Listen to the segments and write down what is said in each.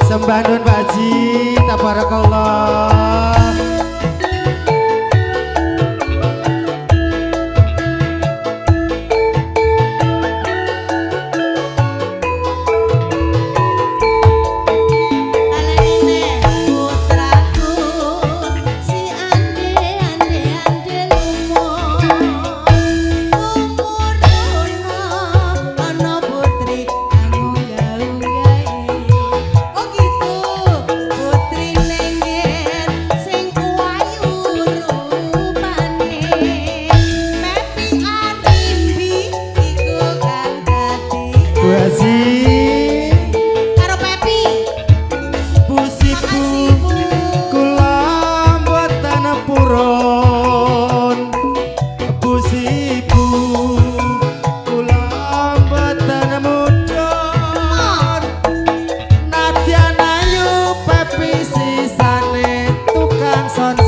Sembah Nun Pak Haji, tabarakallah.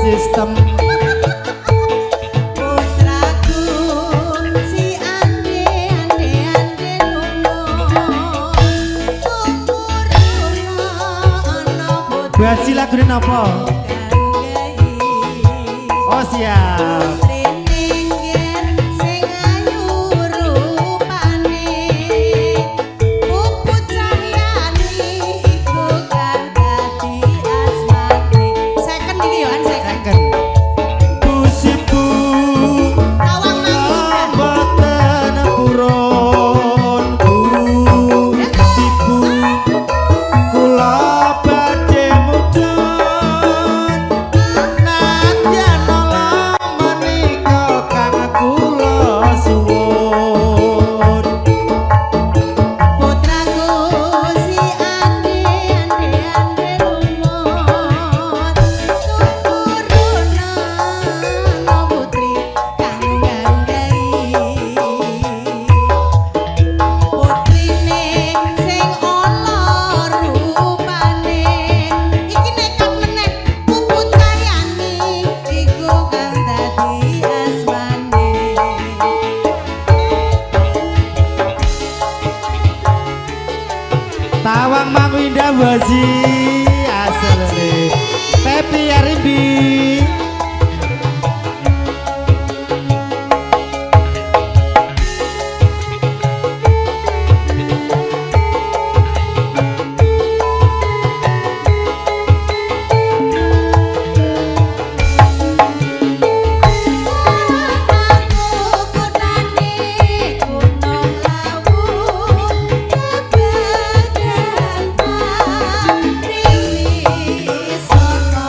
System putraku si ande lumur Baji lagune napa? Oh siap. Tawang Mang Windah Baji asli Pepi Arimbi. Sono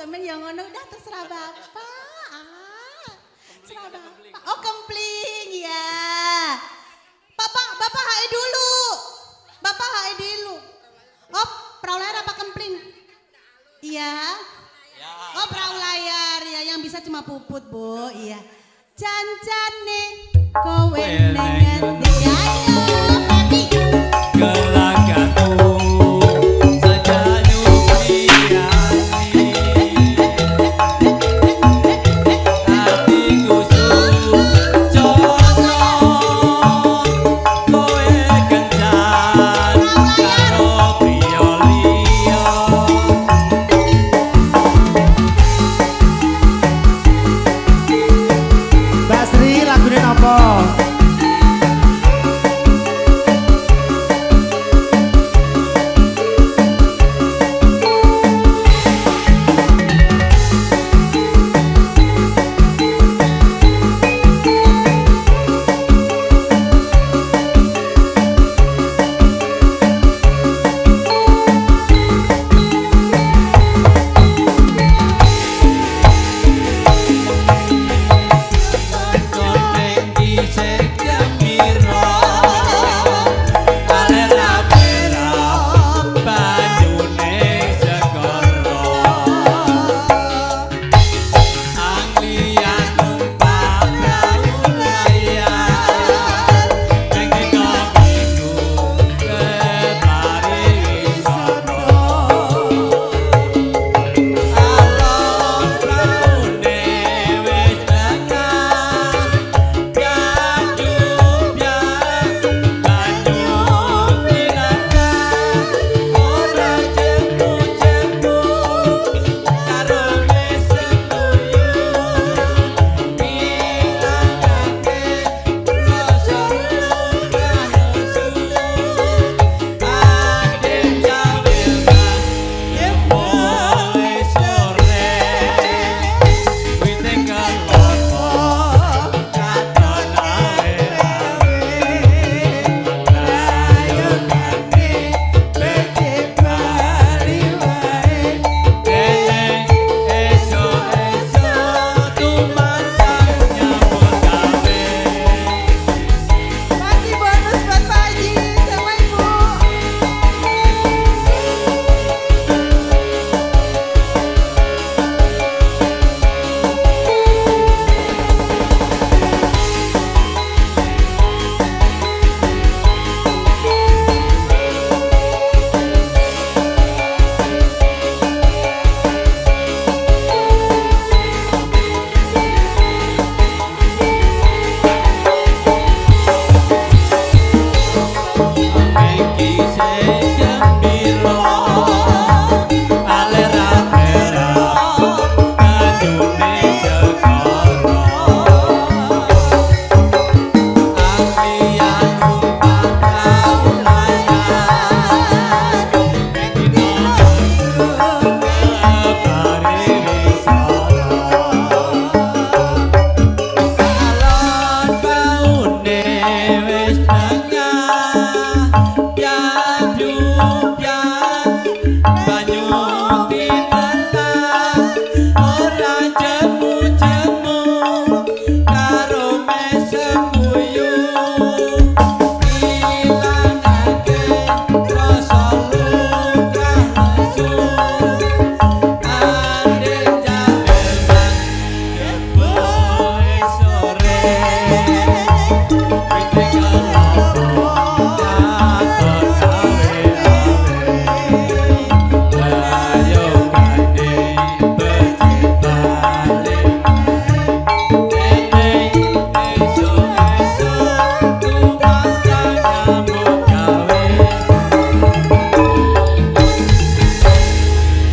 semen yang ngono udah terserah Bapak. Terserah Bapak. Oh, kempling ya. Bapak hai dulu. Bapak hai dulu. Oh, perahu layar apa kempling? Iya. Oh, perahu layar ya, yang bisa cuma puput, Bu. Iya. Jancane kowe nengen ayo Pepi. Gelagaku saja nyupiani hatiku sujono kowe kencan karo priya liya Mbak Sri lagune napa? Kasih bonus buat Pak Haji sama Ibu.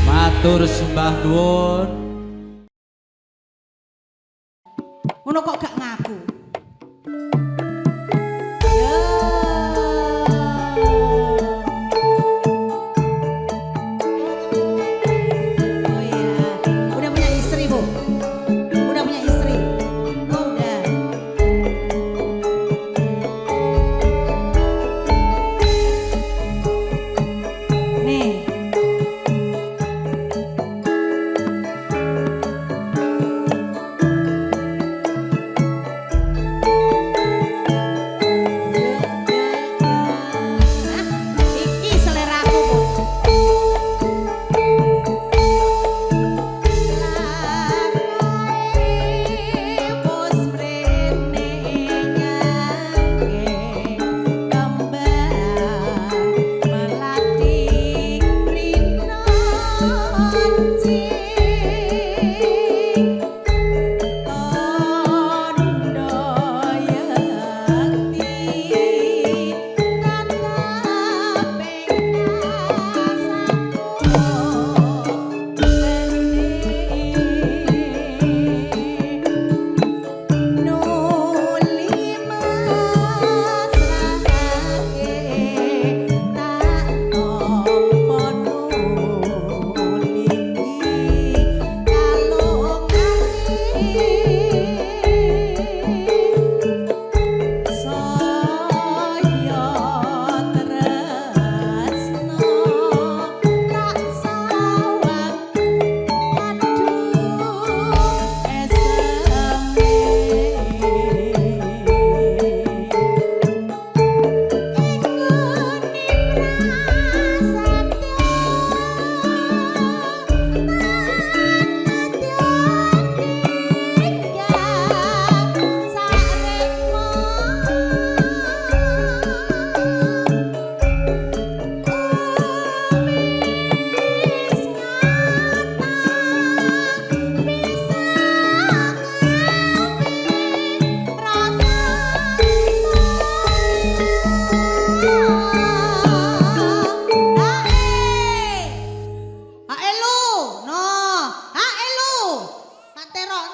Matur sembah nuwun. Ngono kok gak ngaku. Ya. Oh iya, udah punya istri, Bu? Udah punya istri? Oh, udah. Nih.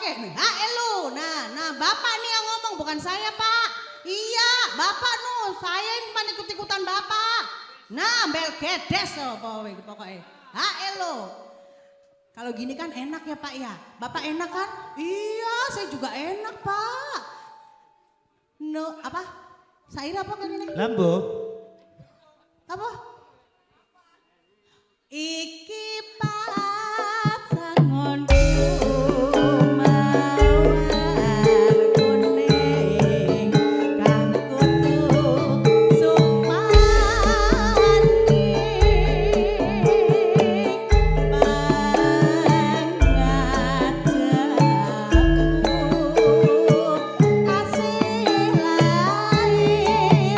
Elu. Nah, Bapak nih yang ngomong bukan saya, Pak. Iya, Bapak saya ini cuma ikut-ikutan Bapak. Nah, belgedes pokoknya. Elu. Kalau gini kan enak ya, Pak ya. Bapak enak kan? Iya, saya juga enak, Pak. No, apa? Sair apa kan ini? Lambo. Apa? Iki pasangonku mawar kuning kang kutu sumani pangadapku asih lair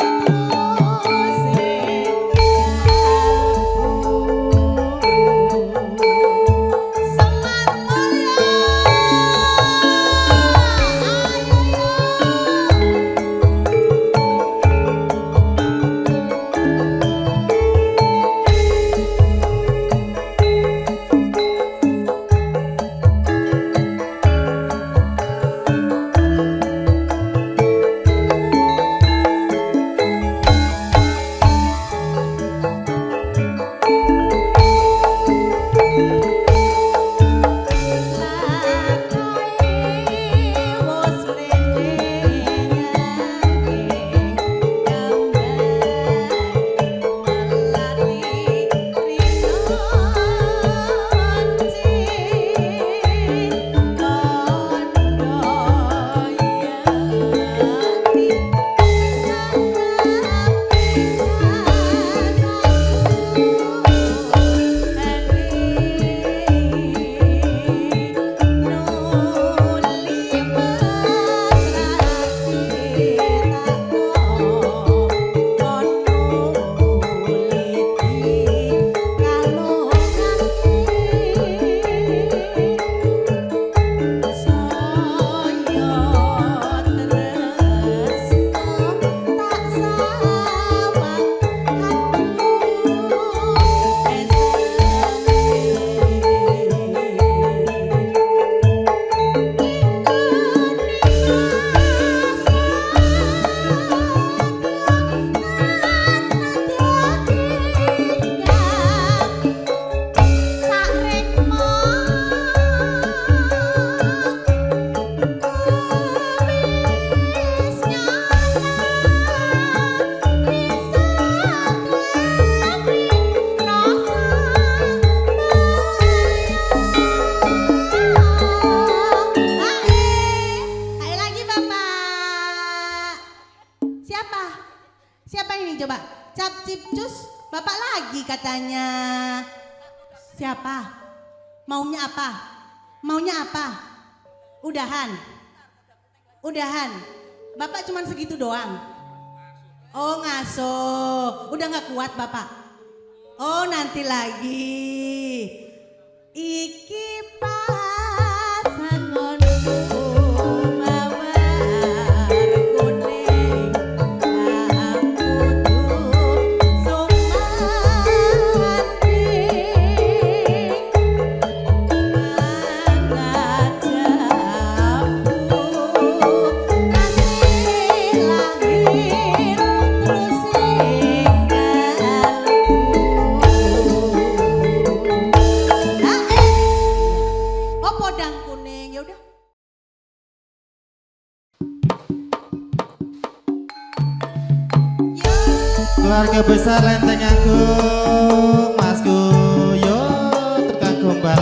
katanya. Siapa? Maunya apa? Maunya apa? Udahan. Udahan. Bapak cuman segitu doang. Oh ngaso. Udah gak kuat Bapak? Oh nanti lagi. Iki pasangonku mawar kuning kang kutu sumani mangadapu kasih lahir terus oh podang kuning ya udah. Keluarga besar Lenteng Agung, Masku yo tukang gombal.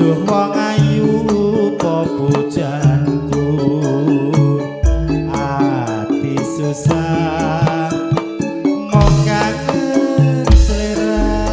Duh wong ayu po pujanku ati susah mong kangen sliramu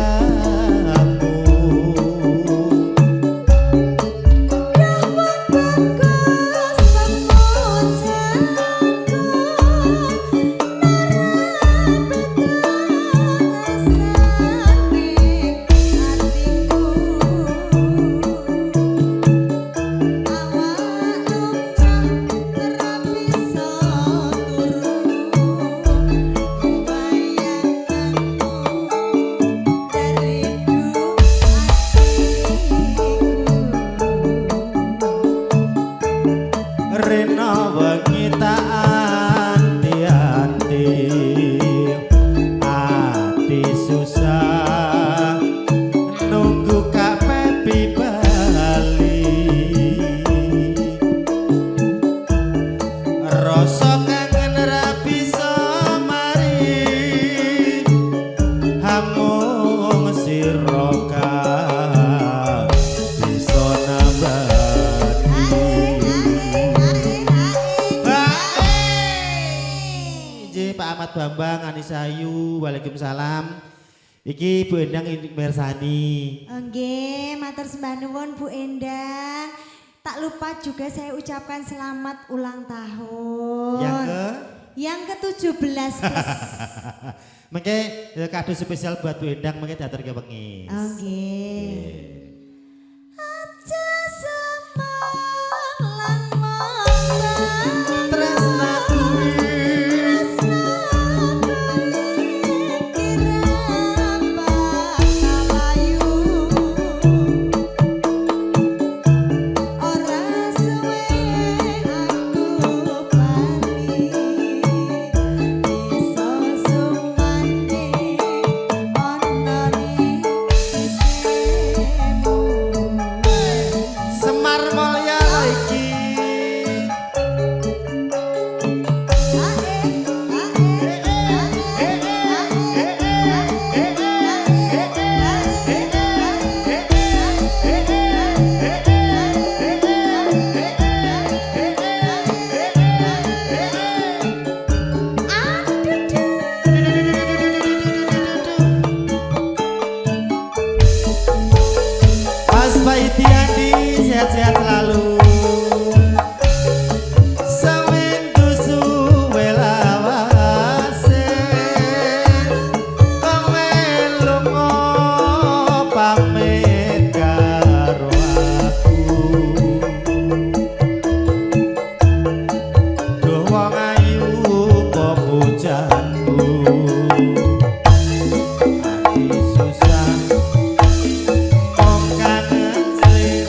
Rena wengi tak anti-anti ati susah nunggu Kak Pepi bali rasa kangen ra bisa mari hamung sira bisa nambah Pak Ahmad Bambang, Anissa Ayu, waalaikumsalam. Iki Bu Endang Mersani. Oke, matur sembah nuwun Bu Endang. Tak lupa juga saya ucapkan selamat ulang tahun. Yang ke-17. Mengke kado spesial buat Bu Endang mengke diatur ke pengis. Oke. Aja semang lan mambang Tresnaku Semar Mulya lagi Mas Paitiandi sehat-sehat selalu Seminggu suwe lawase Kowe lunga pamit karo aku Duh wong ayu po pujanku ati susah mong kangen sliramu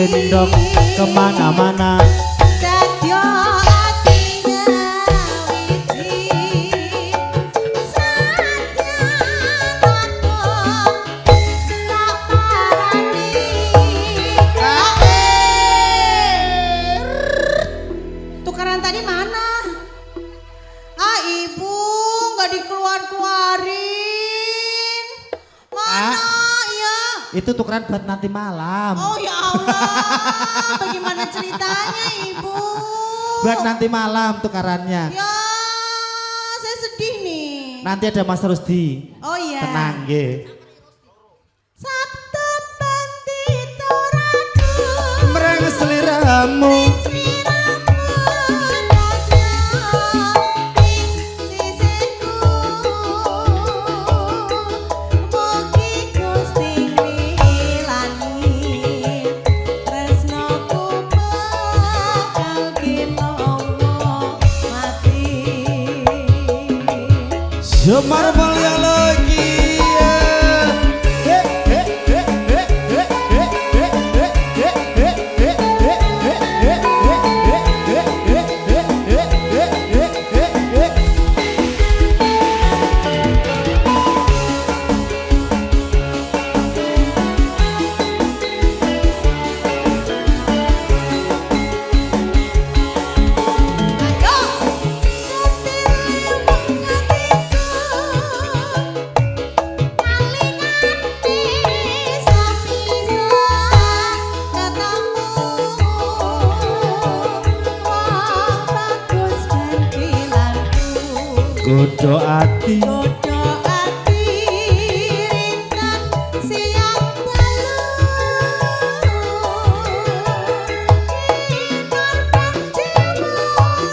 gendong kemana-mana. Dadya atinya wiji sadyan aku tak parani. Tukaran tadi mana? Ibu nggak dikeluar-keluarin. Mana ya? Itu tukeran buat nanti malam. Oh ya Allah, bagaimana ceritanya Ibu? Buat nanti malam tukarannya. Ya, saya sedih nih. Nanti ada Mas Rusdi. Oh iya. Tenang nggih. Sabtu bandito ratu. Mereng seliramu. Semar Malia lagi. Godho ati. Godho ati rintan siang dalu. Korban jemuran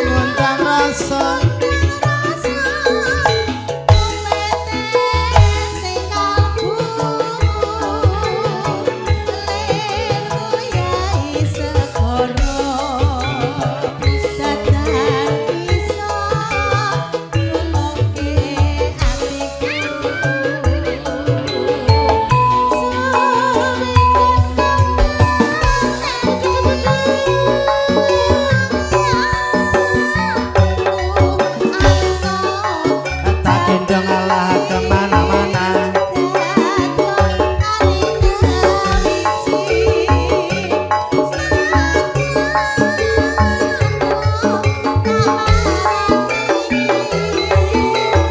Ngontang rasa. rasa umpete sing kalbu. Lelu yai segoro dadan iso nulungi atiku. Tak gendong Allah kemana-mana.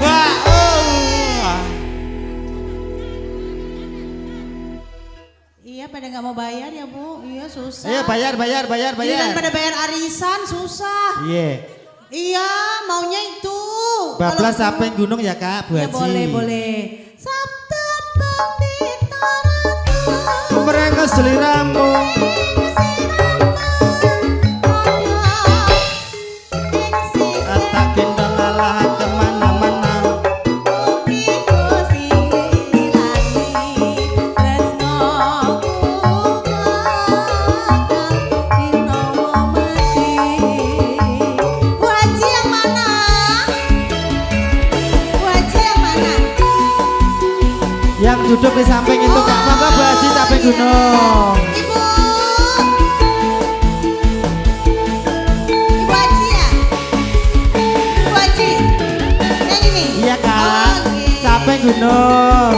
Wah, oh. Iya, pada nggak mau bayar ya Bu? Iya susah. Ayo bayar. Giliran pada bayar arisan susah. Iya. Iya, maunya itu. Bablas Kalau- sampai gunung ya Kak, Bu Ya Haji. boleh. Sabtu bandito ratu. Mereng seliramu. Tak gendong Allah kemana-mana. Yang duduk di samping itu Kak, monggo Bu Haji sampai gunung. Ibu Haji ya? Ibu Haji, yang ini? Iya Kak, Oke. sampai gunung.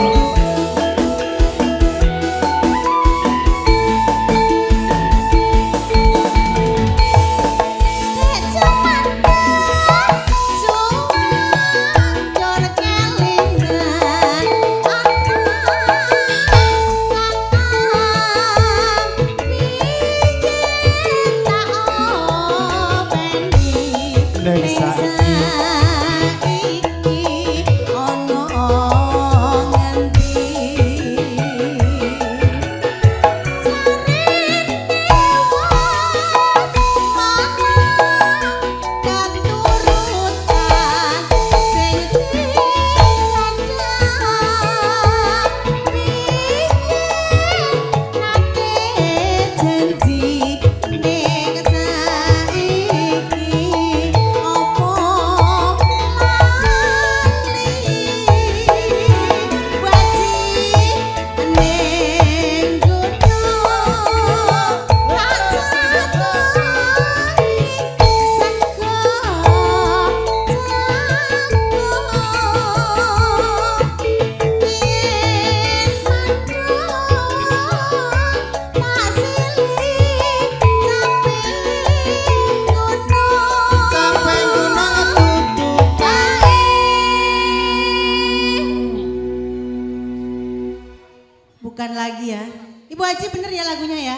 Ibu Haji bener ya lagunya ya?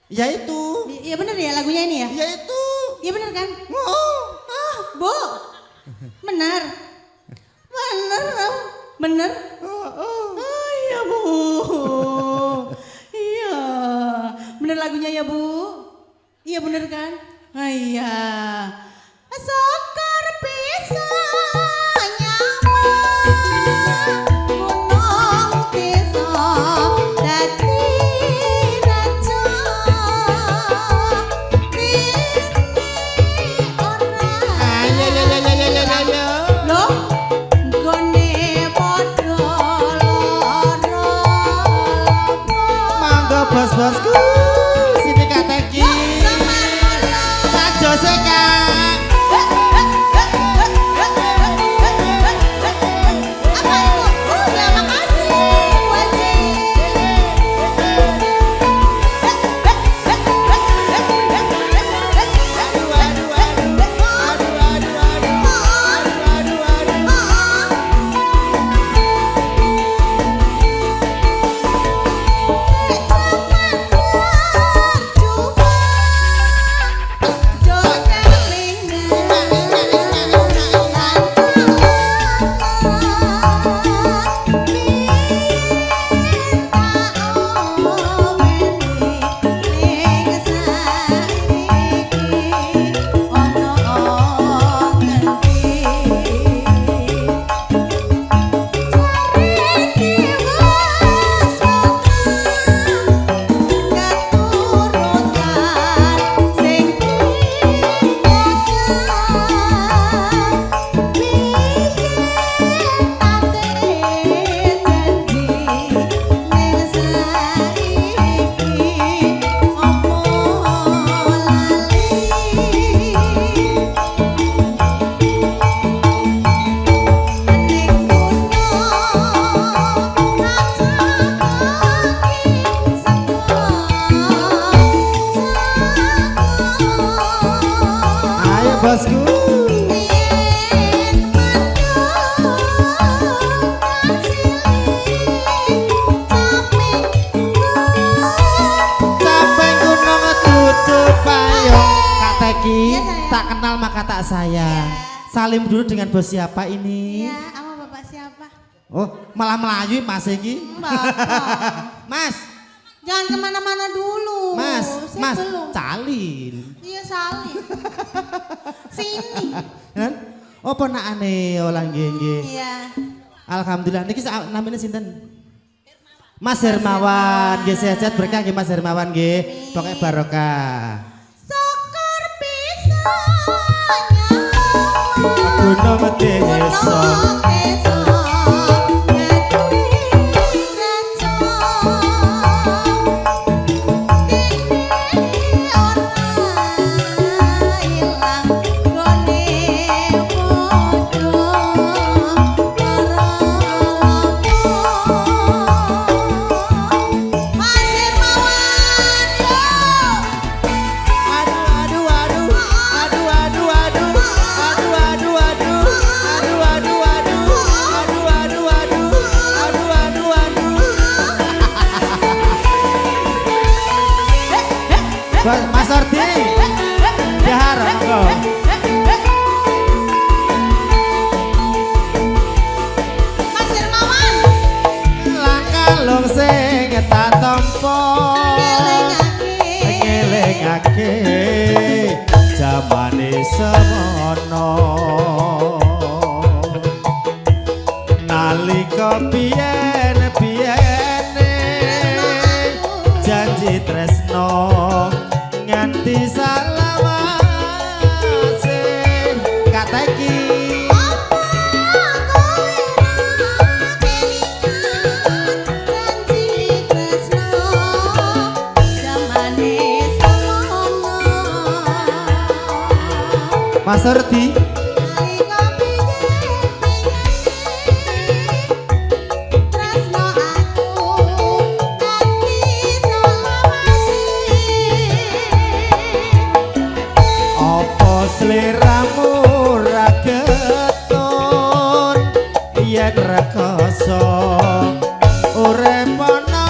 Ya itu. Iya bener ya lagunya ini ya? Ya itu. Iya bener kan? Oh. Ah, Bu. Bener. Bener. Bener. Oh, iya Bu. Iya. Bener lagunya ya Bu? Iya bener kan? Ah, iya. Sokar pisang nyawa gunung desa dadi raja ini ora loh gone padha lara Mangga bos-bosku. Sini Kak Teki. Sajose Kak. apa itu? Oh ya makasih Bu Haji. Ayo bosku. Sampai gunung tutup payung. Kak Teki, Iya, sayang. tak kenal maka tak sayang. Salim dulu dengan bos siapa ini? Ya, sama bapak siapa? Oh, malah melayu Mas iki. Bapak. Mas, Jangan kemana-mana dulu. Mas, Saya Mas, belum. calin. Iya salin. Sini. Kan? Oh, ponakane olah nggih nggih. Iya. Alhamdulillah niki namanya sinten? Mas Hermawan, nggih sehat berkah nggih Mas Hermawan nggih. Pokoke barokah. Sokar pisang Gunung desa. Mas Ordi, dahar monggo. Mas Hermawan, Langkah long sing tak tampa. Ngelingake jamane semono. Nalika biyen-biyene janji tresno nganti salawase Kak Teki. Mas Ordi, apa sliramu ra getun yen rekoso urip ana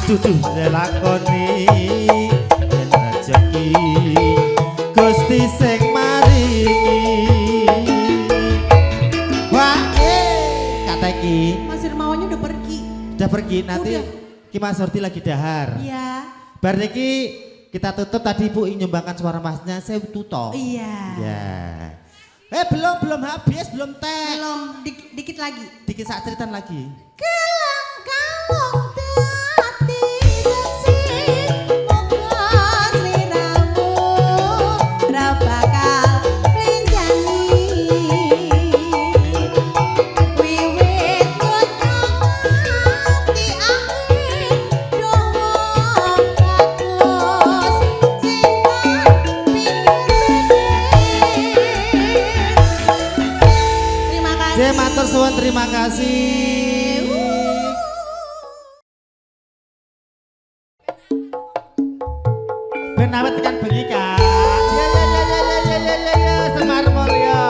duduh lakoni yen rejeki Gusti sing maringi wah kata iki Mas Hermawannya udah pergi. udah pergi nanti Udah. Ki Mas Horti lagi dahar Iya. bar niki kita tutup tadi Ibu nyumbangkan suara masnya saya tutup Iya. ya belum habis belum teh Belum dikit lagi. dikit sak ceritan lagi Kelang kalong dadi resik muga sliramu ra bakal plenjani wiwit nganti akhir dowo bagus sing Terima kasih. Saya matur suwun terima kasih ben awet tekan bengi Kak ya Semar Mulya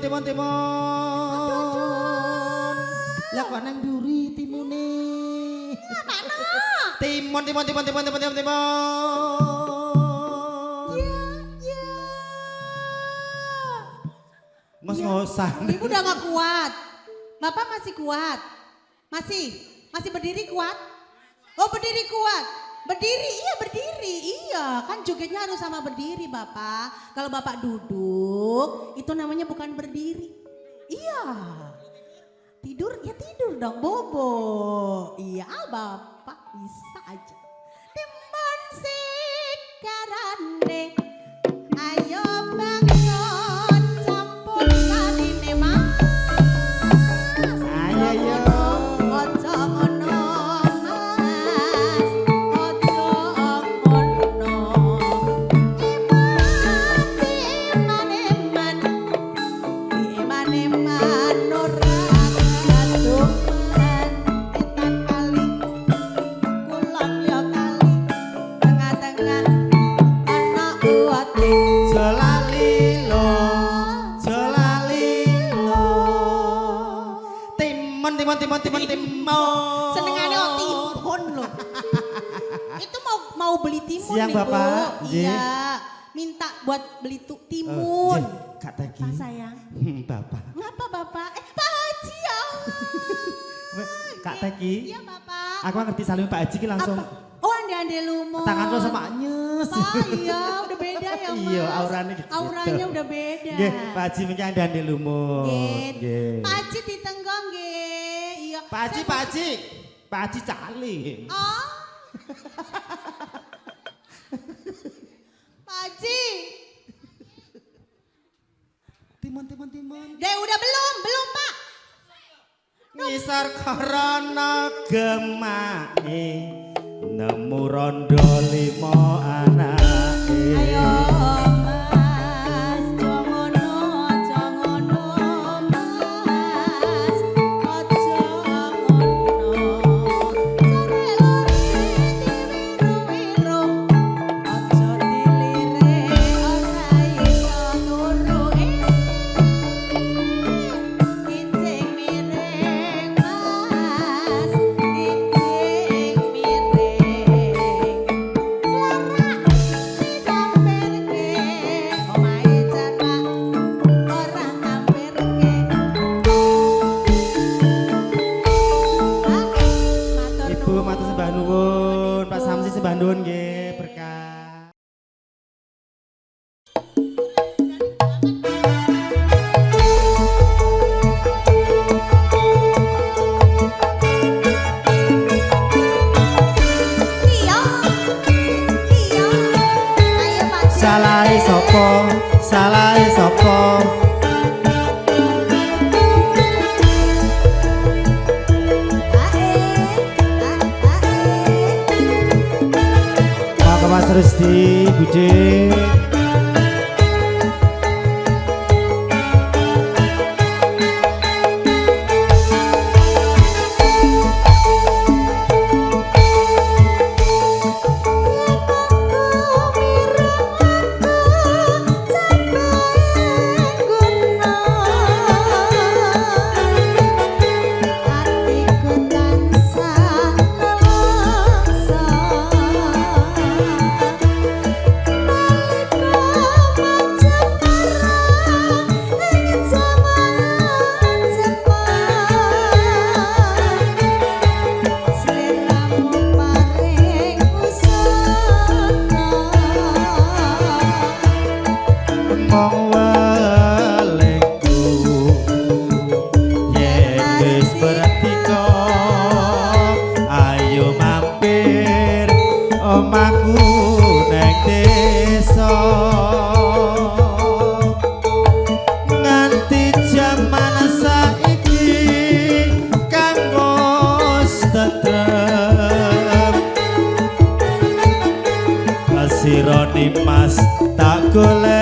timun. Lah kok nang mburi timune? Mana? Timun. Ya. Ngos-ngosan. Ibu udah gak kuat. Bapak masih kuat. Masih berdiri kuat? Oh berdiri kuat. Berdiri, iya berdiri. Iya, kan jogetnya harus sama berdiri Bapak. Kalau Bapak duduk, itu namanya bukan berdiri. Iya. Tidur, ya tidur dong bobo. Iya Bapak bisa aja. Teman sekarande, ayo bangun campur sarine mas. Ayo. Ojo ngono mas, ojo ngono. Eman ora kaduman. Etan kali, kulon yo kali, tengah-tengah ana uwate. Jelalilo. Timun. Senengane kok timun loh. Itu mau beli timun Siang, nih, Bu. Bapak. Iya. Minta buat beli timun. Kak Teki. Pak sayang. Bapak. Ngapa Bapak? Pak Haji ya Allah. Kak Teki. Iya Bapak. Aku ngerti salim Pak Haji ki langsung Apa? Oh ande-ande lumut. tangan lo sama nyes. Pak iya udah beda ya Mas. Iya, auranya gitu. Auranya udah beda. Nggih, Pak Haji mengki andane lumut. Nggih. Pak Haji ditenggong nggih. Iya. Pak Haji cali. Oh. Pak Haji. Timun. Deh udah belum Pak. Ngisor korona gemake nemu rondo 5 anake. Ayo Mas, jangono Mas, ojo ngono. Cari lori diwiru-wiru, ojo dilire ora iso turu. Icing miring Mas, icing miring. Larak disamperke, omahe jarak ora ngamperke. Ibu matur sembah nuwun, Pak Samsi sembah nuwun nggih berkah. Iya, ayo Pak. Salahe sapa? Pak Mas Resti, Bude. Hatiku tansah nelongso. Mong welengku yen wis pertika ayo mampir omahku neng desa nganti jaman saiki kanggo tetrem asironi mas tak goleki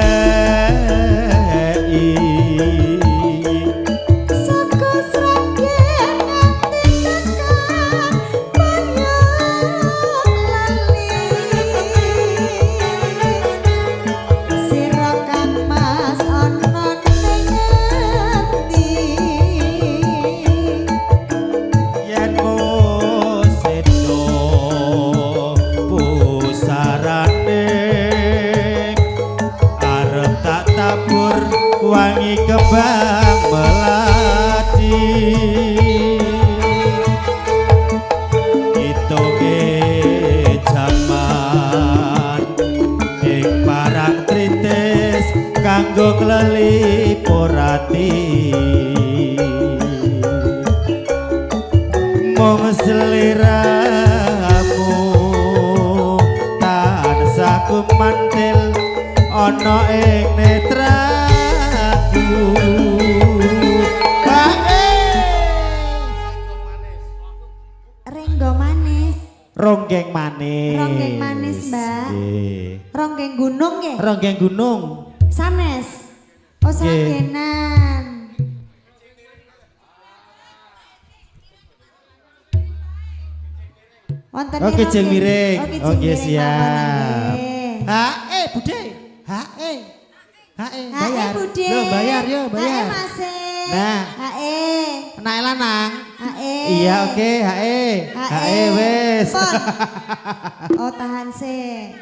Saka sragen nganti tekan bayang lali. Sira Kang Mas ana ning seliramu tansah kumantil ana ing netraku Renggo manis. ronggeng manis Ronggeng manis, Mbak. Nggih. Ronggeng gunung nggih. Ronggeng gunung Sanes. Oh, sagenan. Wonten Oke jeng miring. Oke, Oke jeng miring siap. mawon, Bude. nggih. Bayar. Bude. Loh, bayar yo, bayar. Mas. Nah. Anak lanang. Iya oke, wes. Pon. Oh, tahan sih.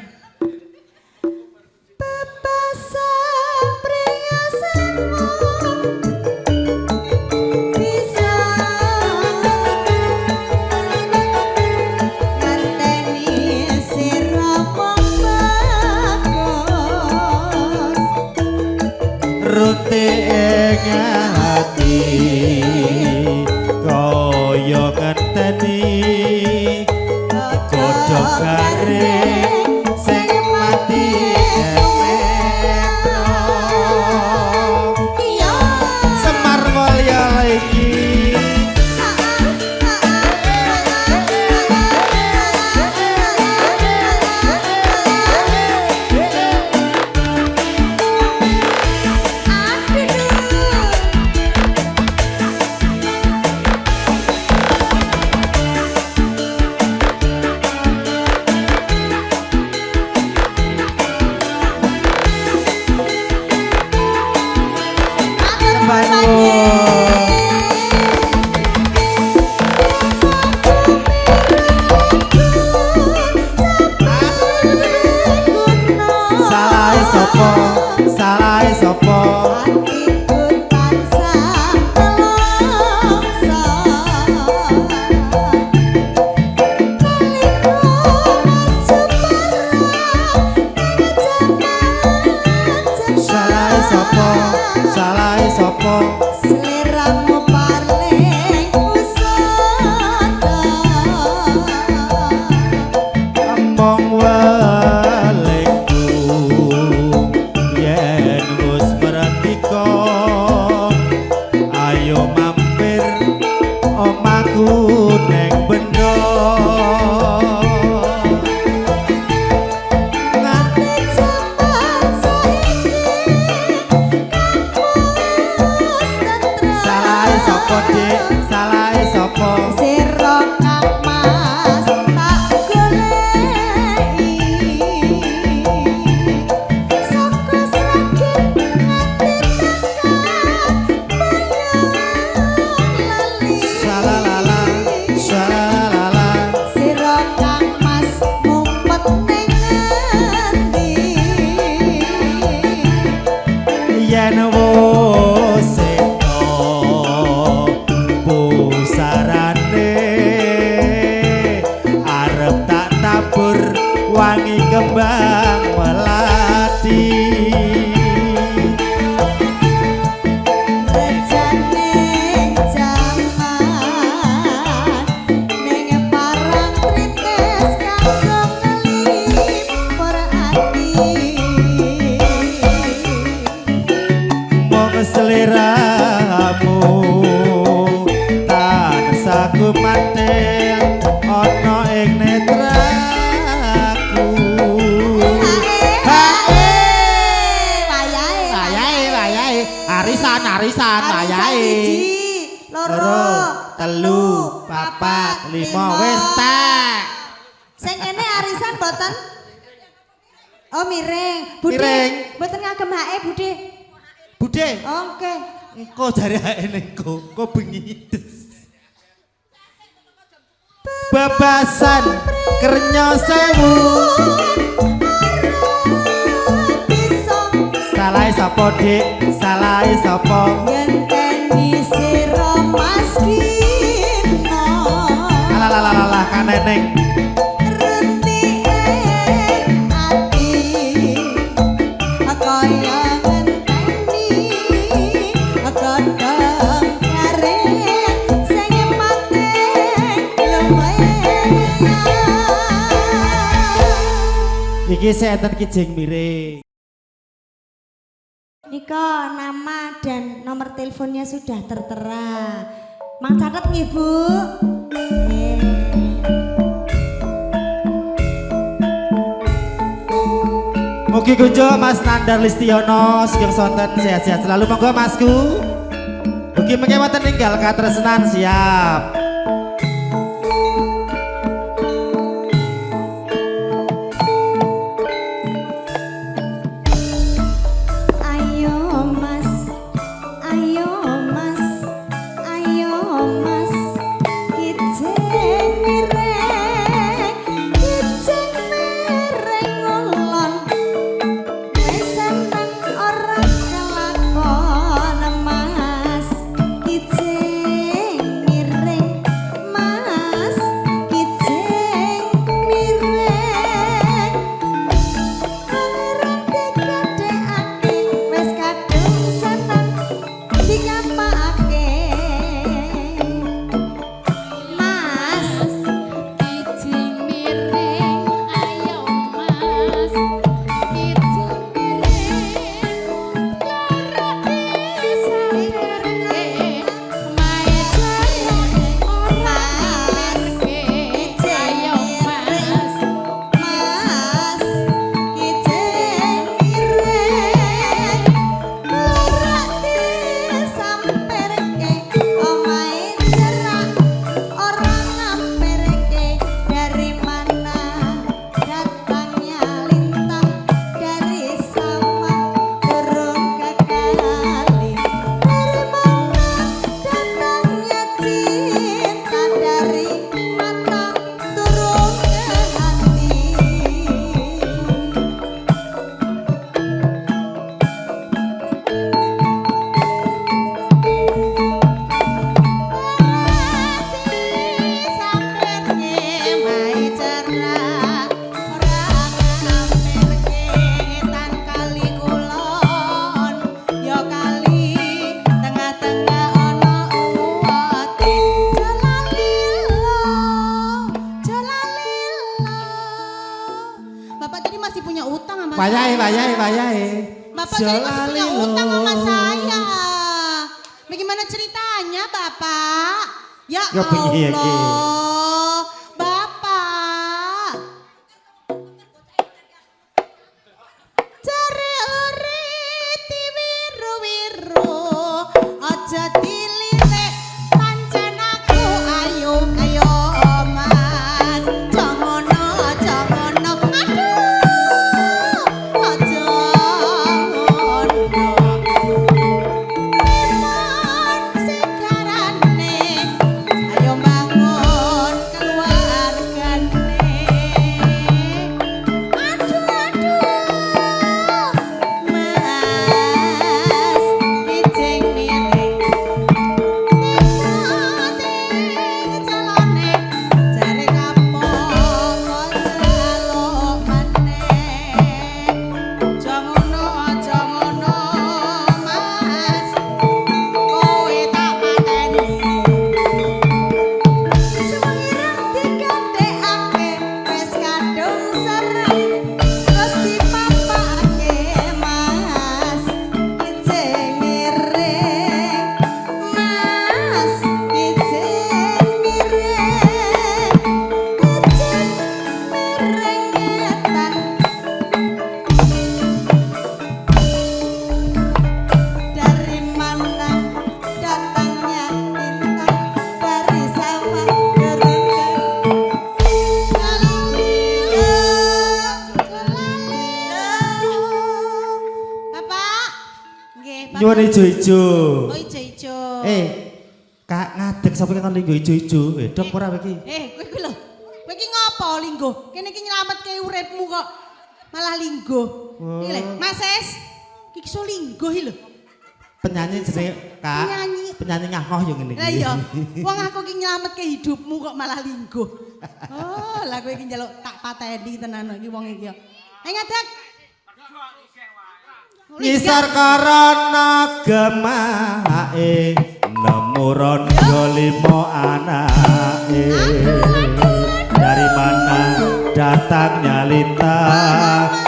Bebasan priyasanmu bisa ngenteni siramu bagus Rute ing ati kaya ngenteni godhog garing sing mati emetro Semar Mulya lagi Salah sapa hatiku tansah nelongso kaliku maju bareng salah sapa seliramu paling usada omong walengku yen wis meratika ayo mampir omahku neng bendo nganti jaman saiki salah sapa dik salah sapa sira kang mas tak goleki saka sragit nganti tekan salalala salalala sira kang mas ngumpet ning endi yen wis seto pusarane arep tak tabur wangi kembang melati rejane jaman ning parang tritis kanggo ngelipur ati mong seliramu tansah kumantil ana ing netraku wayahe arisan wayahe loro telu papat lima wis tak sing kene arisan boten oh miring Bude Miring. boten ngagem hae Bude Bude oke engko jare hae nengko kok bengi bebasan kernya sewu salah sapa dik salah sapa ngenteni sira mas kina alalala kaneneng renti ati kaya ngenteni godhong garing sing mati Iki seenten kijing miring. Niko nama dan nomor teleponnya sudah tertera. Mang catet nggih, Bu. Mugi kunjo Mas Nandar Listiono sugeng sonten sehat-sehat selalu monggo Masku. Mugi mengke wonten ninggal katresnan siap. Wayahe. Bapak jadi masih punya utang sama saya. Bagaimana ceritanya Bapak? Ya Allah, Bapak. Cari uriti wiru-wiru, aja dilirik pancen aku ayo mas, jangono. Nyuwun ijo-ijo. Oh ijo-ijo. Kak ngadeg sapa kan linggo ijo-ijo. Dok ora iki. Kowe kuwi lho. Kowe iki ngopo linggo? Kene iki nyelametke uripmu kok malah linggo. Iki lho, Mas Es. Iki iso linggo iki lho. Penyanyi jenenge Kak. Penyanyi ngamoh yo ngene iki. Lah iya. Wong aku iki nyelametke hidupmu kok malah linggo. Oh, lah kowe iki njaluk tak pateni tenan iki wong iki yo. Ayo ngadeg. Ngisor karana gemae nemu rondo 5 anake dari mana datangnya lintang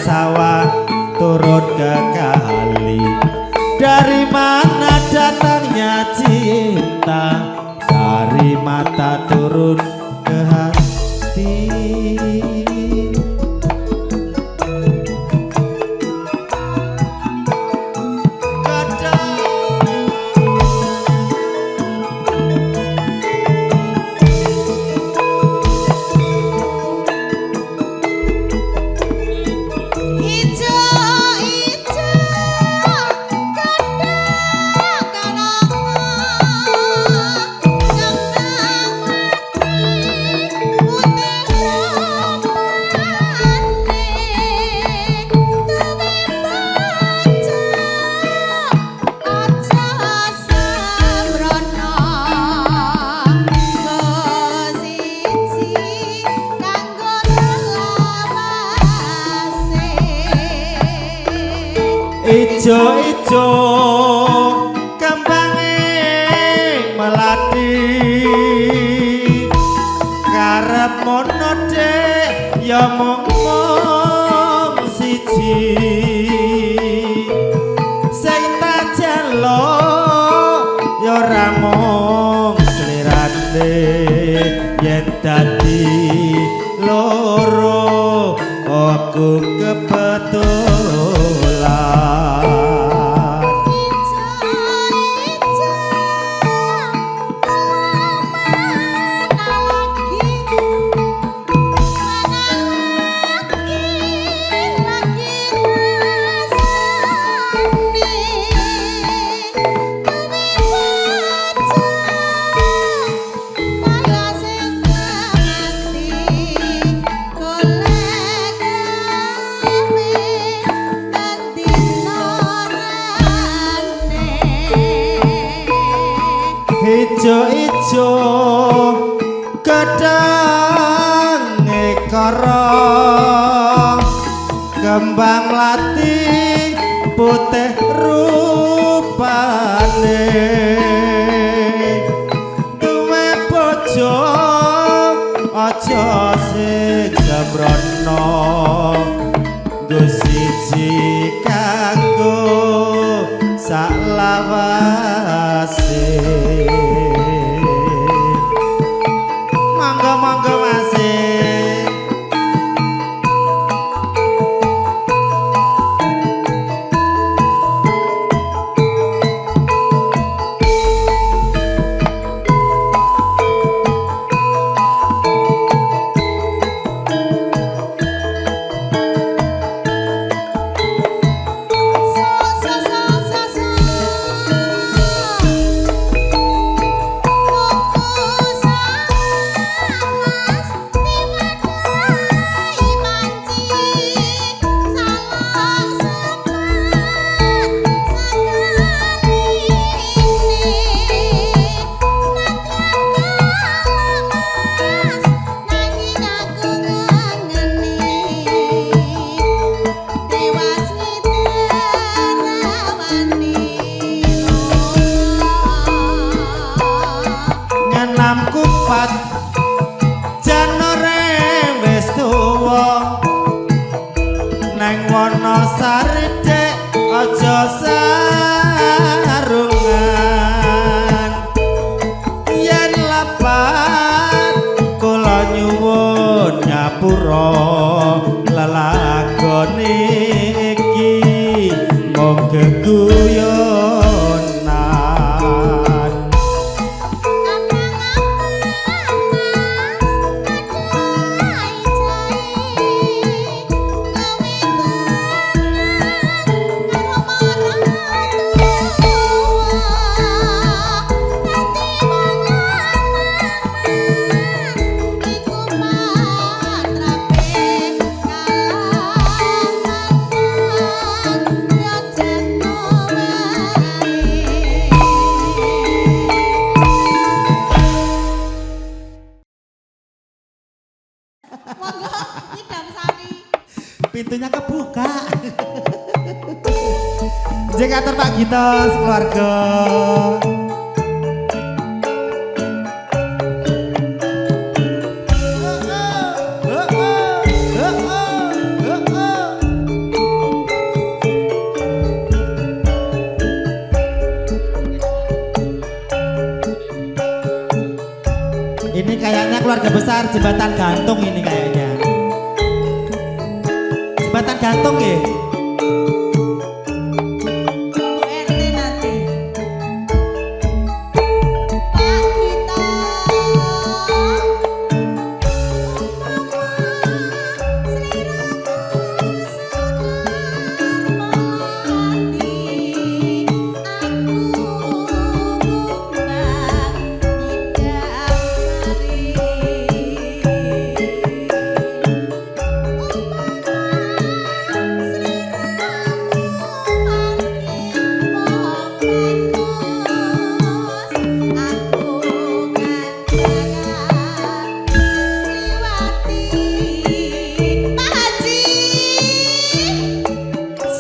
sawah turun ke kali. Dari mana datangnya cinta, dari mata turun ke hati. Ijo-ijo kembange melati, karep mono dek ya mung siji. Sing tak jaluk ya ora mung slirané, yen dadi loro aku kebetulan. Ijo-ijo gedang ekara, kembang melati putih rupane. Duwe bojo aja sing sembrono, nggo siji kanggo saklawase. Monggo masih. Sarungan yen lapat kula nyuwun nyapura lelagon iki mung geguyonan. Pintunya kebuka. Jekater Pak Gito sekeluarga. Ini kayaknya keluarga besar jembatan gantung ini kayaknya. Jembatan gantung ya? RT nanti. Pak Gito.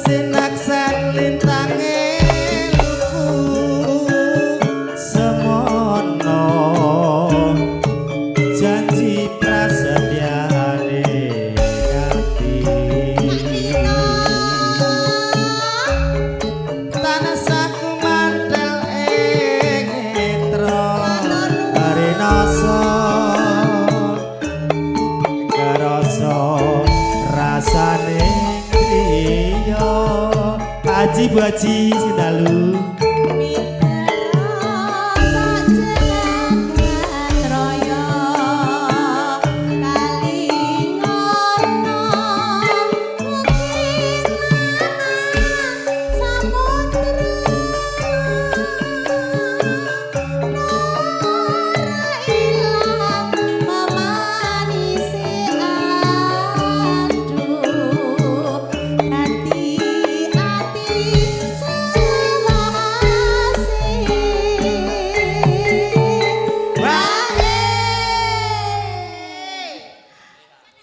Sinaksan lintange luku semono janji prasetyane ati tanah saku mantel ing netra arinoso karasa rasane griya Haji Bu Haji Sindalu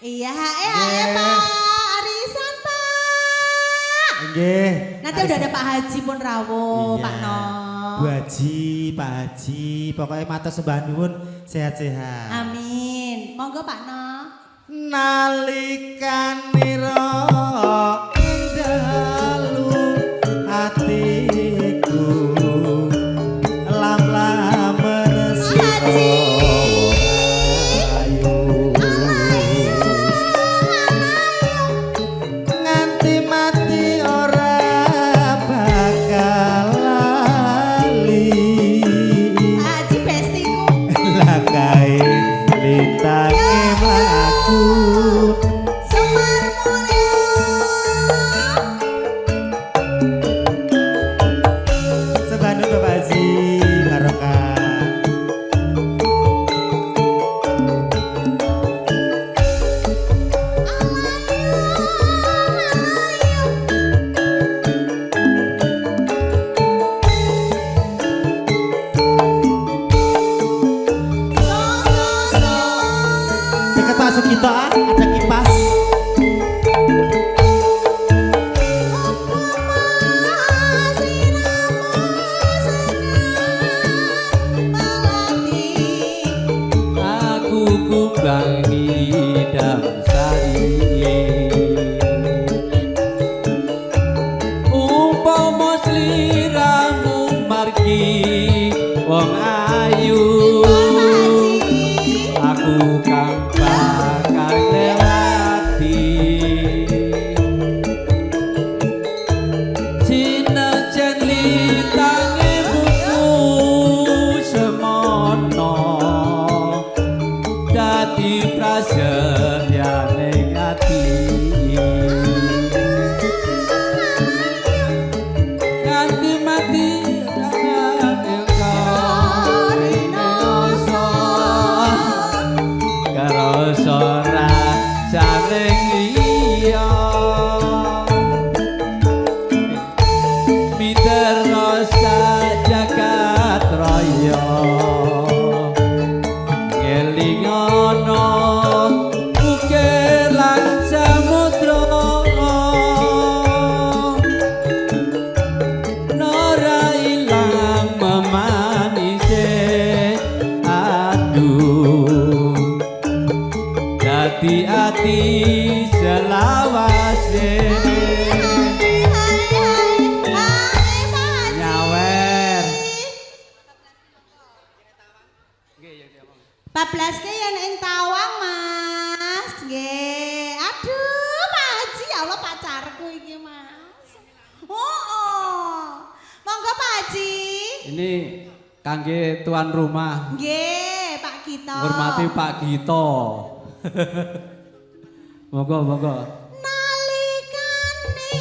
Iya, Pak Arisan Pak. nggih Nanti udah ada Pak Haji pun rawuh, Iya. Pak No. Bu Haji, Pak Haji, pokoknya matur sembah nuwun sehat-sehat. Amin. Monggo Pak No. Nalikanira dalu hatiku lam-lam resiko ayu nganti mati ora bakal lali Pak Haji bestiku. langkai lintange mlaku Semar Mulya. Sebanu Bapak Haji barokah. Dekat masuk kita ada kipas. Aku kumbang hidang sari umpama sliramu margi wong ayu aku kang bakal lewati sinajan litange buku semono dadi prasetyane ati nganti mati karasa rasane iya miterasa jagat raya ngelingono ukir lan samudra nora ilang memanise aduh dadi ati selawase nyawer 14 yen ing Tawang, Mas. Nggih. Aduh, Pak Haji, ya Allah pacarku iki, Mas. Oh. Monggo Pak Haji. Ini kangge tuan rumah. Nggih, Pak Gito. Hormati Pak Gito. Monggo, monggo. Nalikane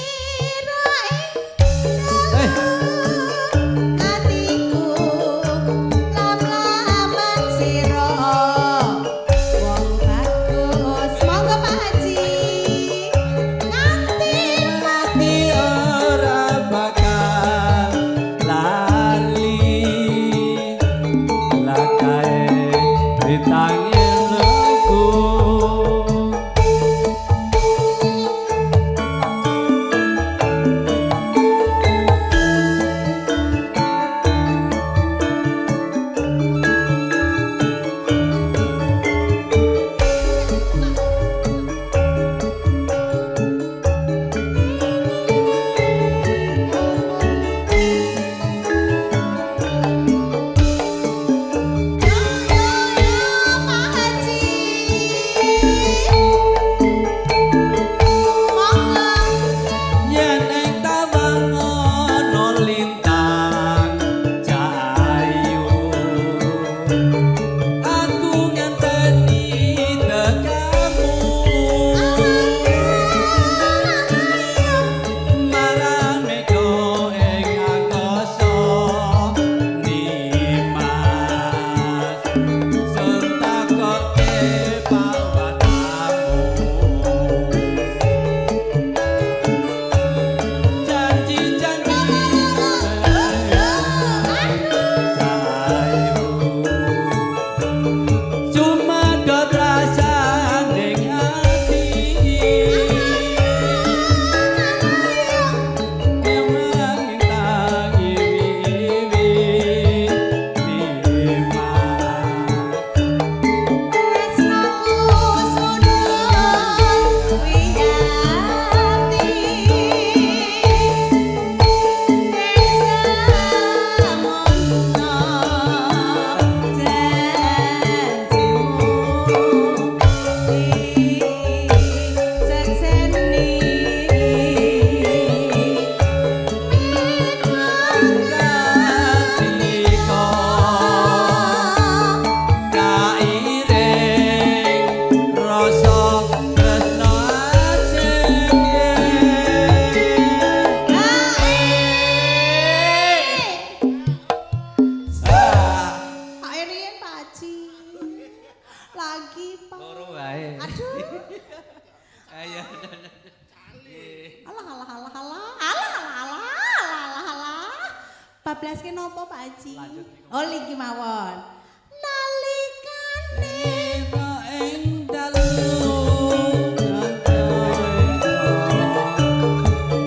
bablas ki napa Pak Haji? Oh niki mawon. Nalikane ing dalu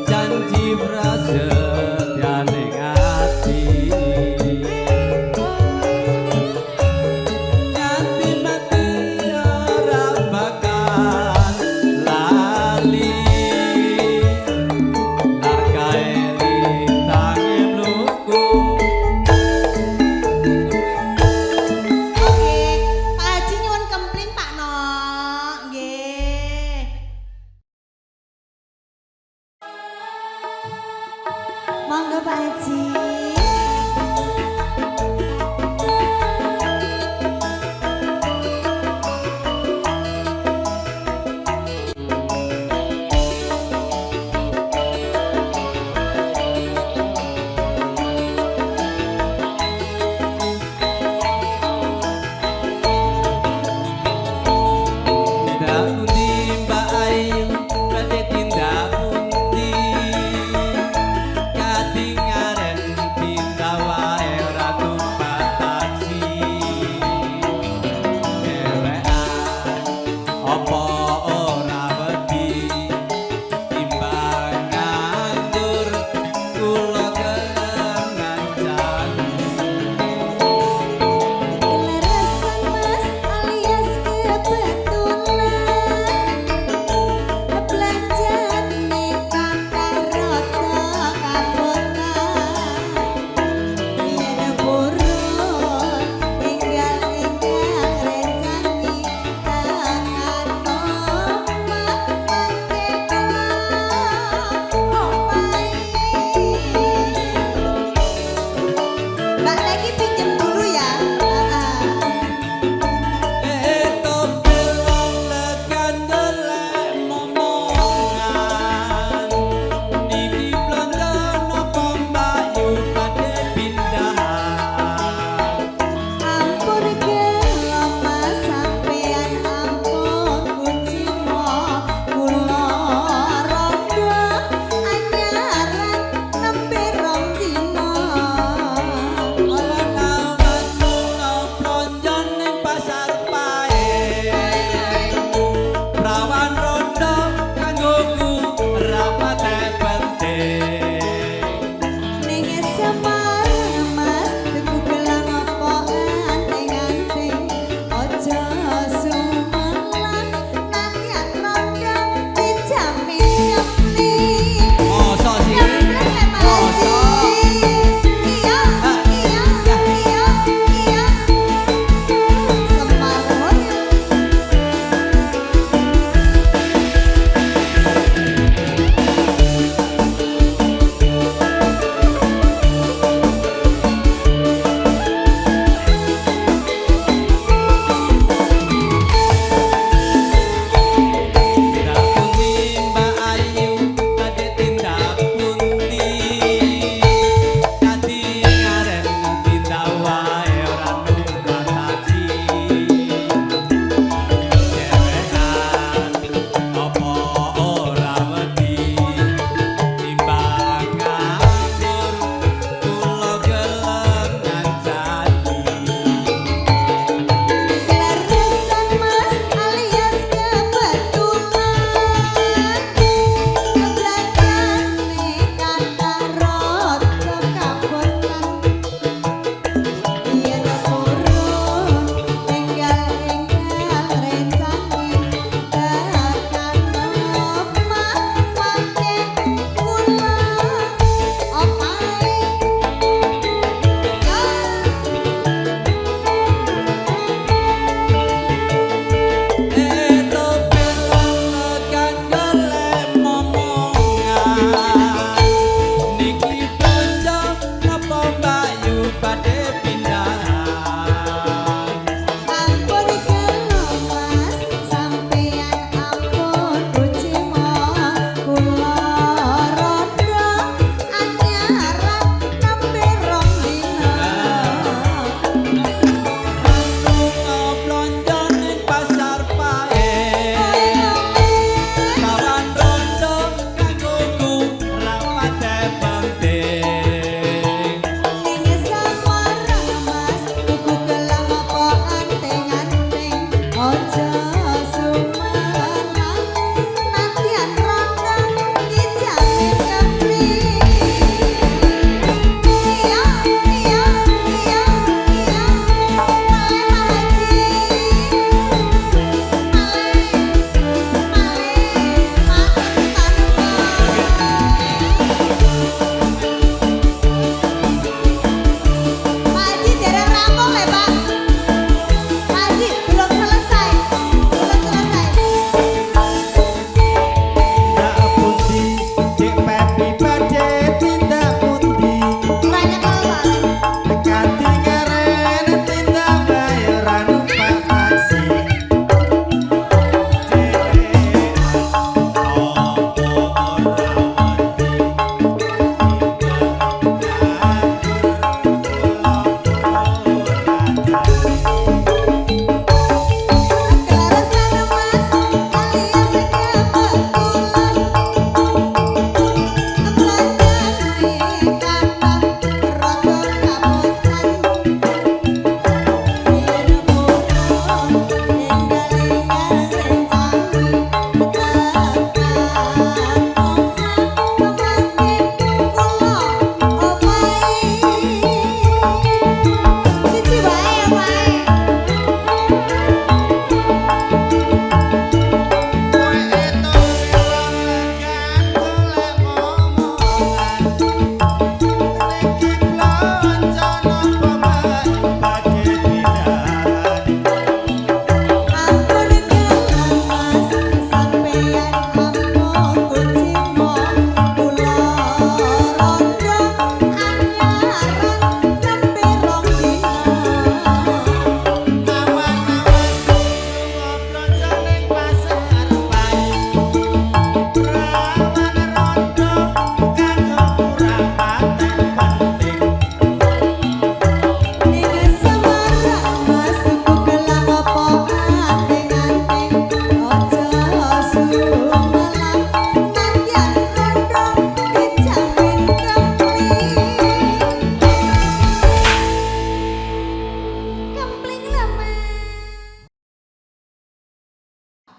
janji prasetyane ati nganti mati ora bakal lali larkae tangi mluku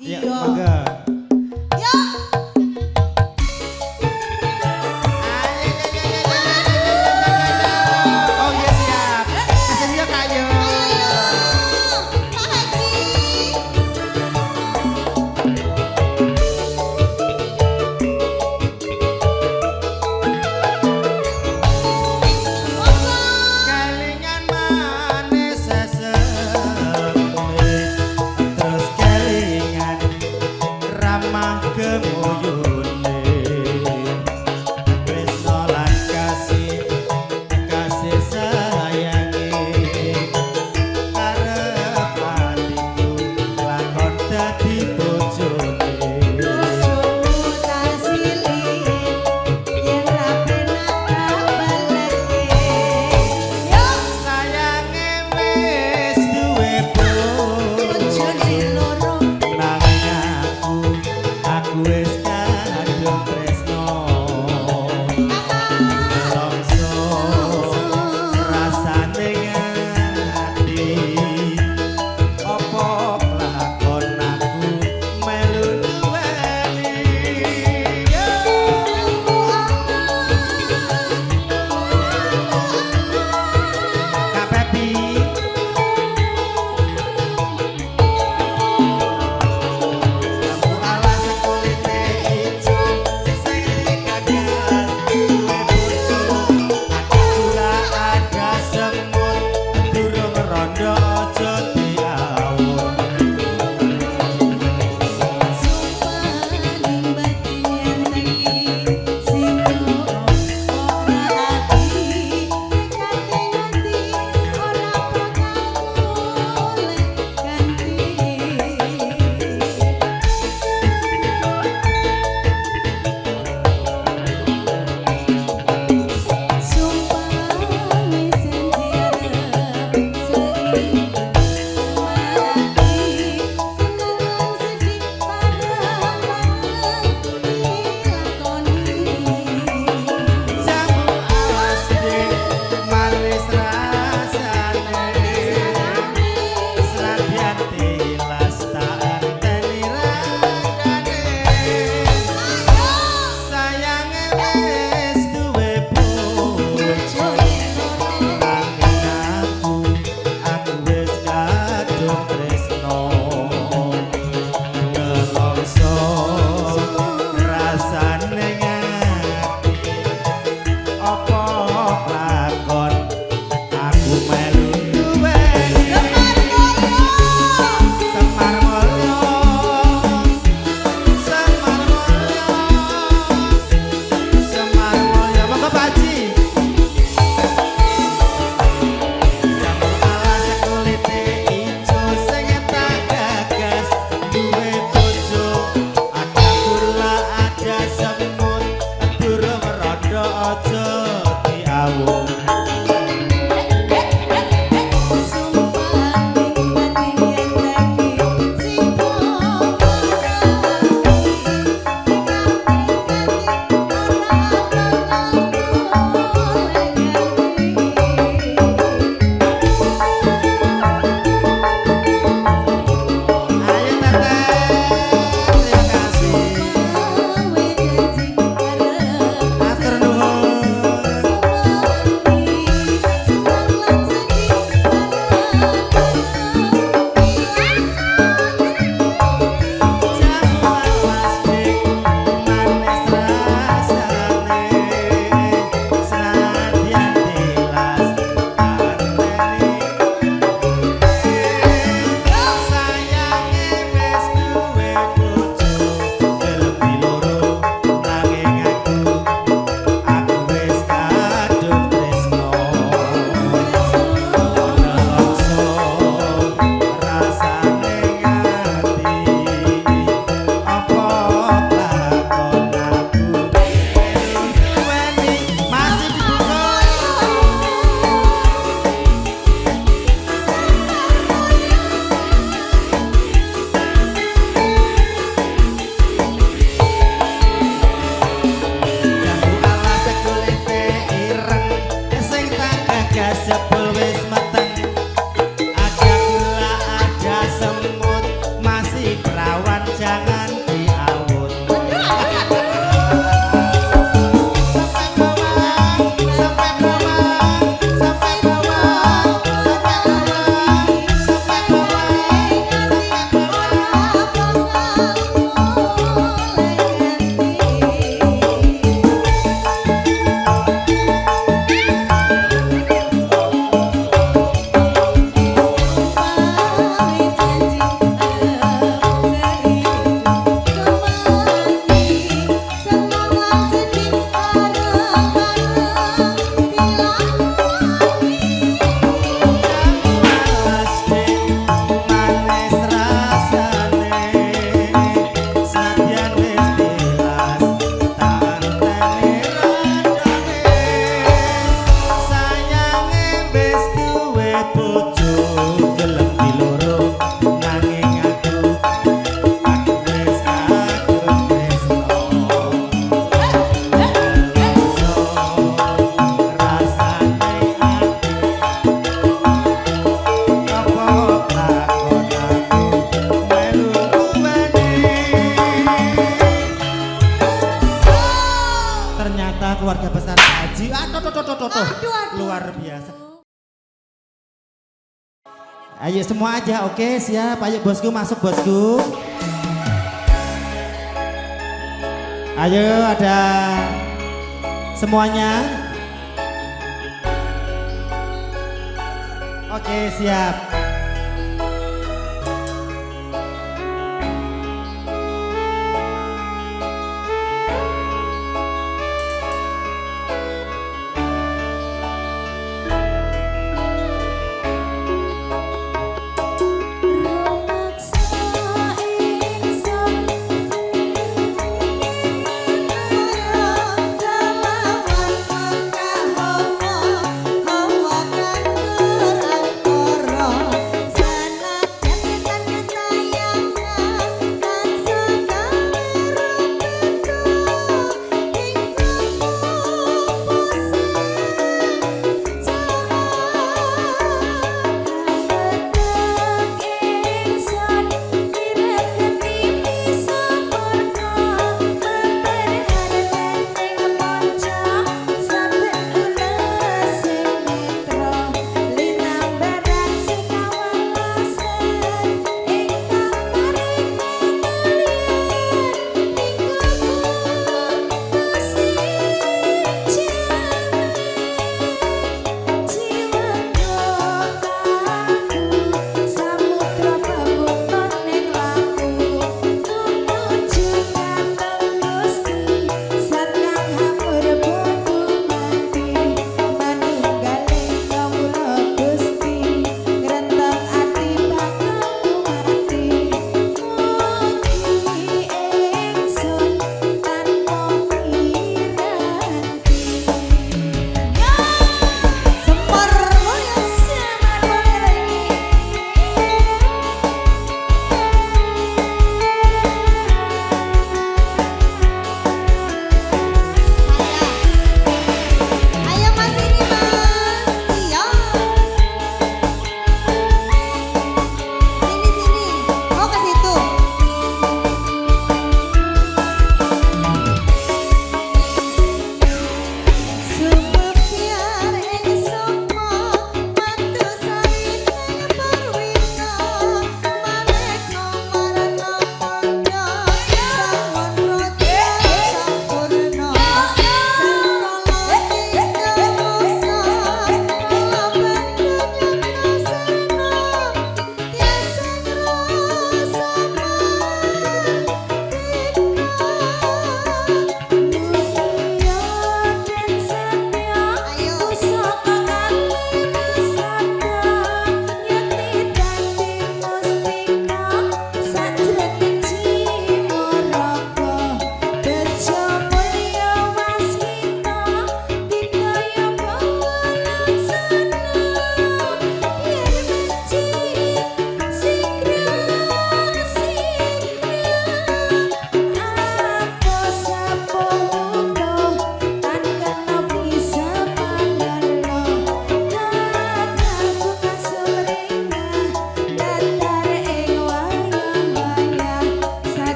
Ya, Iya. mangga. Yuk. Oh iya siap. Pesen yuk Kak Yu. Ayo. Pak Haji. Monggo. Kelingan manis seseme, terus kelingan ramah kemuyune, tresno lan kasih sayangi, arep atiku lakon dadi bojone. Bojomu tak silih yen ra penak tak baleke. Yuk. Sayange wis duwe Bojone loro nanging aku wis kadung tresno longso rasane ngati opo lakon aku melu duweni Kak Pepi Lampu alas kulite ijo sing dikadar duwe bojo ati gula ada semut durung rondo aja diawur sumpaning batin yen lagi sing ora ati nekate nganti ora bakal golek ganti. Sumpah wis janji arep Ayo semua aja, oke siap. Ayo bosku masuk bosku. Ayo ada semuanya. Oke siap. Hawa kan berantara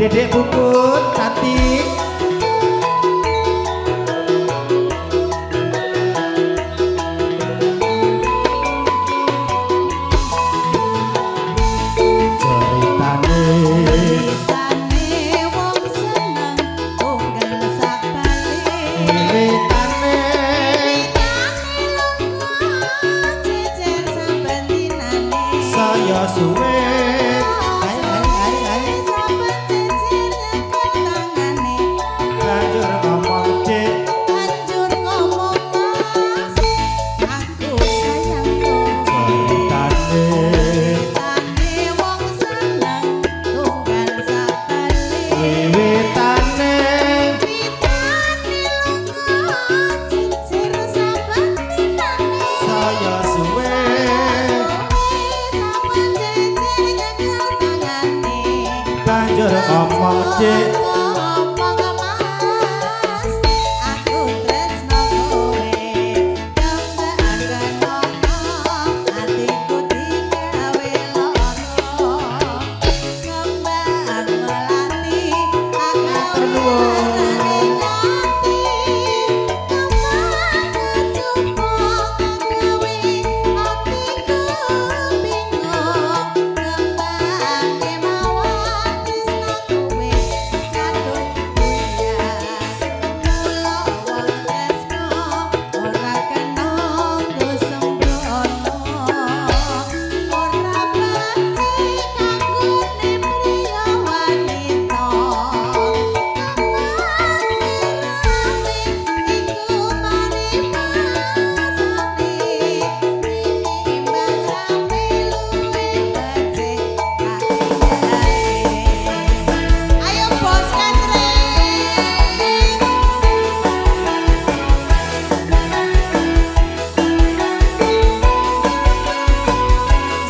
Dedek Puput cantik.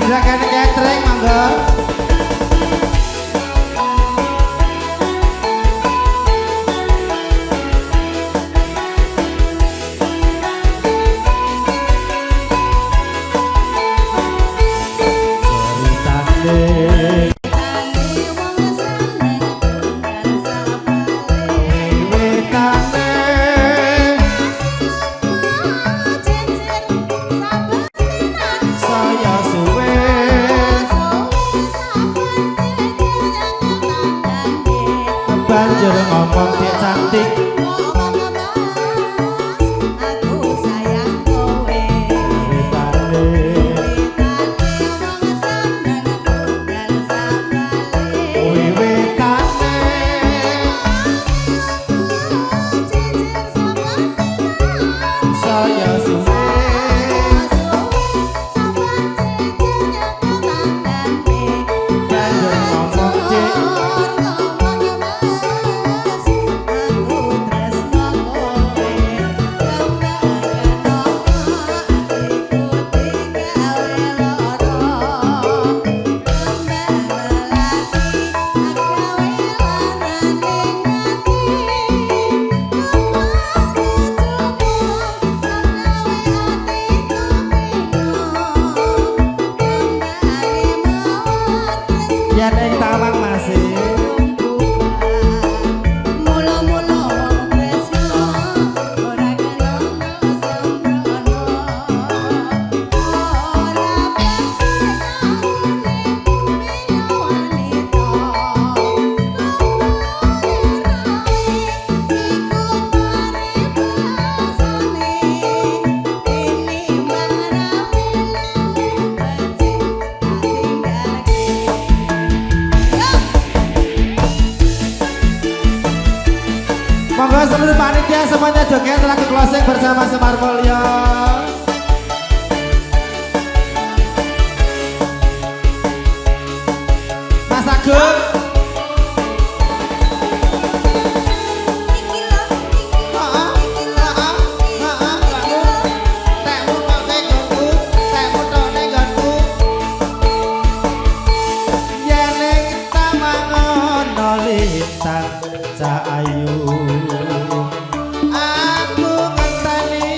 Silakan catering monggo. Banjur ngomong dia cantik. Aku sayang kowe. Saya suwe banjur ngomong dia ya neng tawang masih. Monggo seluruh panitia semuanya joget lagu closing bersama Semar Mulyo. Mas Agung. Ayu aku ngenteni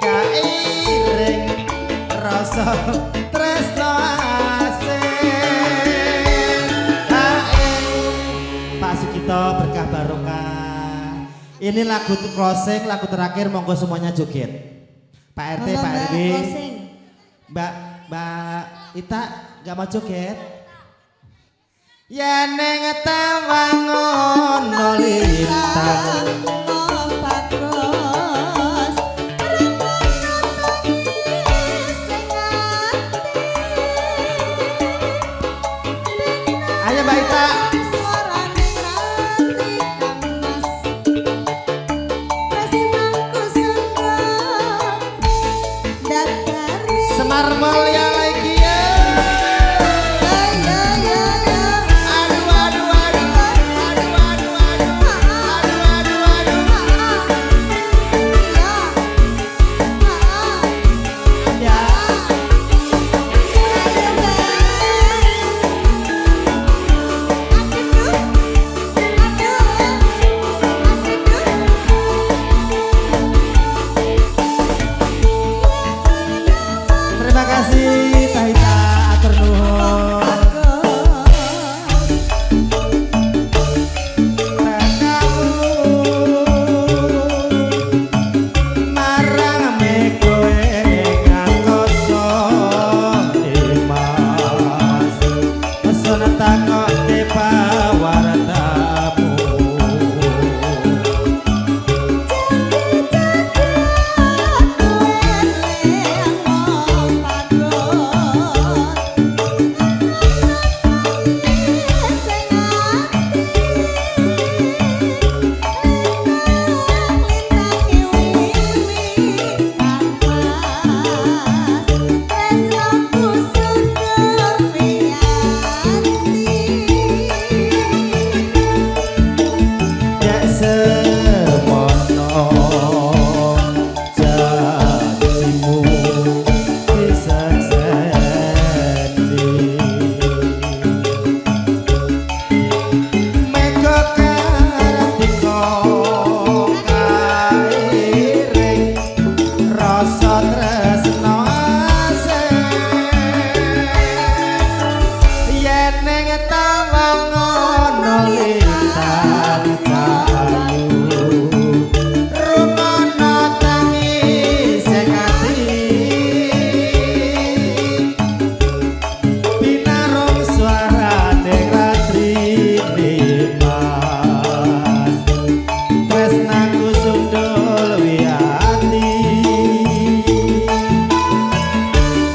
kairing rasa tresno asih Pak Sugito berkah barokah. Ini lagu closing, lagu terakhir, monggo semuanya joget. Pak RT, Pak RW, Mbak Ita nggak mau joget? Ya neng tawang ono lintang. Ayo Mbak Ita. Semar Mulia lagi ya. Aduh aduh aduh aduh aduh aduh aduh ya. Terima kasih Tahita atur nuhun. Marang mekoe nganggoso emas pesona takoke pawartamu.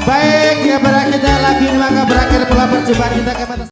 Baik, ya berakhir lagi, maka berakhir pula perjumpaan kita ke